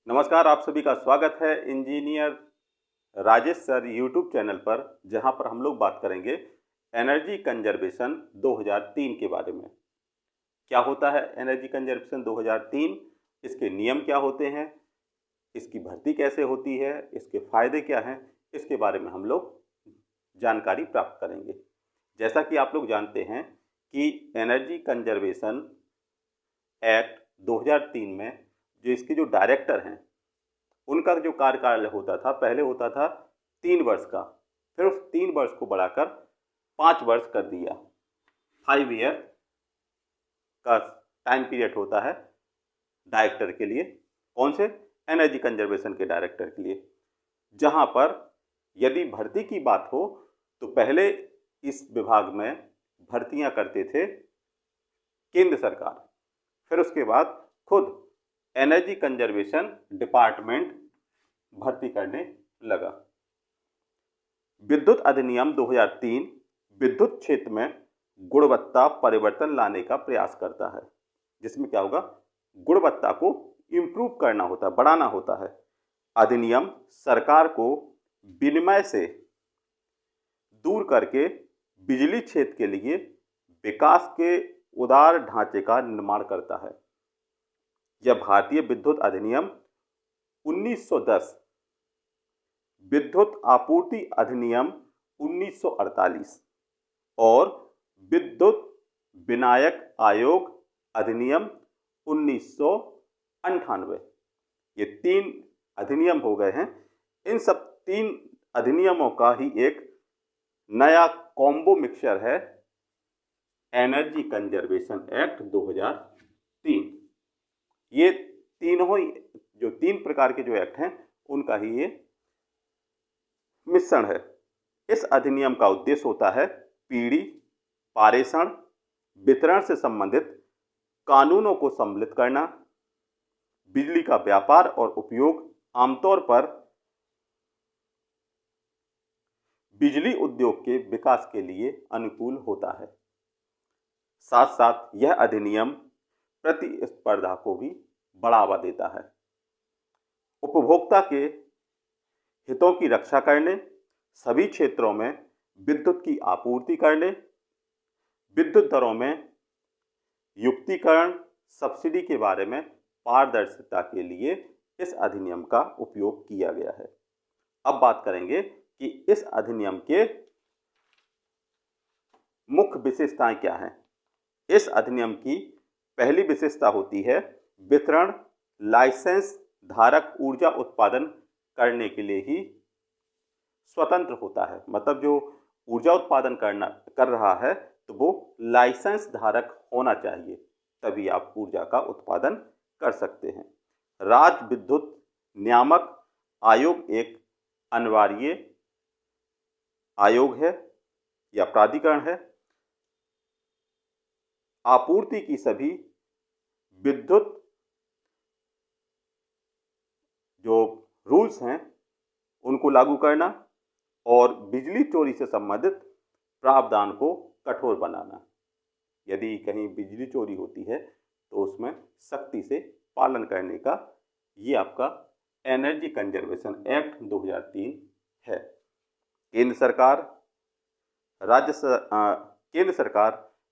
नमस्कार, आप सभी का स्वागत है engineer Rajesh sir YouTube channel पर, जहां पर हम लोग बात करेंगे एनर्जी कंजर्वेशन 2003 के बारे में। क्या होता है एनर्जी कंजर्वेशन 2003, इसके नियम क्या होते हैं, इसकी भर्ती कैसे होती है, इसके फायदे क्या हैं, इसके बारे में हम लोग जानकारी प्राप्त करेंगे। जैसा कि आप लोग जानते हैं कि एनर्जी कंजर्वेशन एक्ट 2003 में इसके जो डायरेक्टर हैं उनका जो कार्यकाल होता था, पहले होता था 3 वर्ष का, फिर उस 3 वर्ष को बढ़ाकर 5 वर्ष कर दिया। 5 ईयर का टाइम पीरियड होता है डायरेक्टर के लिए। कौन से? एनर्जी कंजर्वेशन के डायरेक्टर के लिए। जहां पर यदि भर्ती की बात हो तो पहले इस विभाग में भर्तियां करते थे केंद्र सरकार, फिर उसके बाद खुद एनर्जी कंजर्वेशन डिपार्टमेंट भर्ती करने लगा। विद्युत अधिनियम 2003 विद्युत क्षेत्र में गुणवत्ता परिवर्तन लाने का प्रयास करता है, जिसमें क्या होगा, गुणवत्ता को इम्प्रूव करना होता है, बढ़ाना होता है। अधिनियम सरकार को विनिमय से दूर करके बिजली क्षेत्र के लिए विकास के उदार ढांचे का निर्माण करता है। यह भारतीय विद्युत अधिनियम 1910, विद्युत आपूर्ति अधिनियम 1948 और विद्युत विनायक आयोग अधिनियम 1998, ये 3 अधिनियम हो गए हैं। इन सब 3 अधिनियमों का ही एक नया कॉम्बो मिक्सचर है एनर्जी कंजर्वेशन एक्ट 2003। ये तीनों ही जो 3 प्रकार के जो एक्ट हैं उनका ही ये मिश्रण है। इस अधिनियम का उद्देश्य होता है पीढ़ी, पारेषण, वितरण से संबंधित कानूनों को सम्मिलित करना, बिजली का व्यापार और उपयोग आमतौर पर बिजली उद्योग के विकास के लिए अनुकूल होता है। साथ साथ यह अधिनियम प्रतिस्पर्धा को भी बढ़ावा देता है। उपभोक्ता के हितों की रक्षा करने, सभी क्षेत्रों में विद्युत की आपूर्ति करने, विद्युत दरों में युक्तिकरण, सब्सिडी के बारे में पारदर्शिता के लिए इस अधिनियम का उपयोग किया गया है। अब बात करेंगे कि इस अधिनियम के मुख्य विशेषताएं क्या हैं। इस अधिनियम की पहली विशेषता होती है वितरण लाइसेंस धारक ऊर्जा उत्पादन करने के लिए ही स्वतंत्र होता है। मतलब जो ऊर्जा उत्पादन कर रहा है तो वो लाइसेंस धारक होना चाहिए, तभी आप ऊर्जा का उत्पादन कर सकते हैं। राज्य विद्युत नियामक आयोग एक अनिवार्य आयोग है या प्राधिकरण है। आपूर्ति की सभी विद्युत जो रूल्स हैं उनको लागू करना और बिजली चोरी से संबंधित प्रावधान को कठोर बनाना। यदि कहीं बिजली चोरी होती है तो उसमें सख्ती से पालन करने का ये आपका एनर्जी कंजर्वेशन एक्ट 2003 है। केंद्र सरकार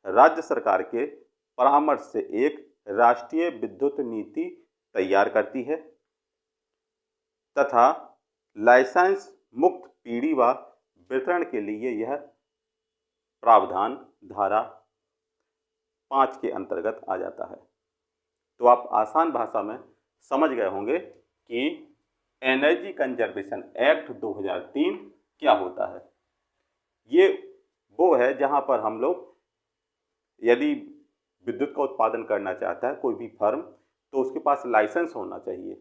राज्य सरकार के परामर्श से एक राष्ट्रीय विद्युत नीति तैयार करती है तथा लाइसेंस मुक्त पीढ़ी व वितरण के लिए यह प्रावधान धारा 5 के अंतर्गत आ जाता है। तो आप आसान भाषा में समझ गए होंगे कि एनर्जी कंजर्वेशन एक्ट 2003 क्या होता है। ये वो है जहां पर हम लोग यदि विद्युत का उत्पादन करना चाहता है कोई भी फर्म, तो उसके पास लाइसेंस होना चाहिए,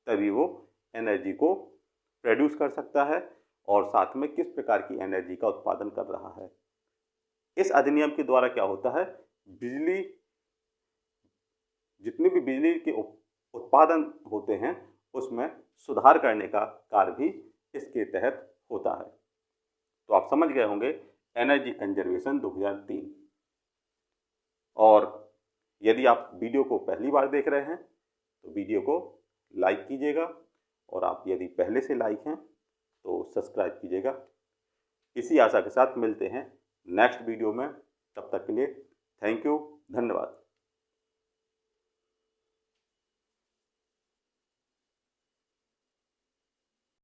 तभी वो एनर्जी को प्रोड्यूस कर सकता है और साथ में किस प्रकार की एनर्जी का उत्पादन कर रहा है। इस अधिनियम के द्वारा क्या होता है, बिजली जितनी भी बिजली के उत्पादन होते हैं उसमें सुधार करने का कार्य भी इसके तहत होता है। तो आप समझ गए होंगे एनर्जी कंजर्वेशन 2003। और यदि आप वीडियो को पहली बार देख रहे हैं तो वीडियो को लाइक कीजिएगा और आप यदि पहले से लाइक हैं तो सब्सक्राइब कीजिएगा। इसी आशा के साथ मिलते हैं नेक्स्ट वीडियो में। तब तक के लिए थैंक यू, धन्यवाद।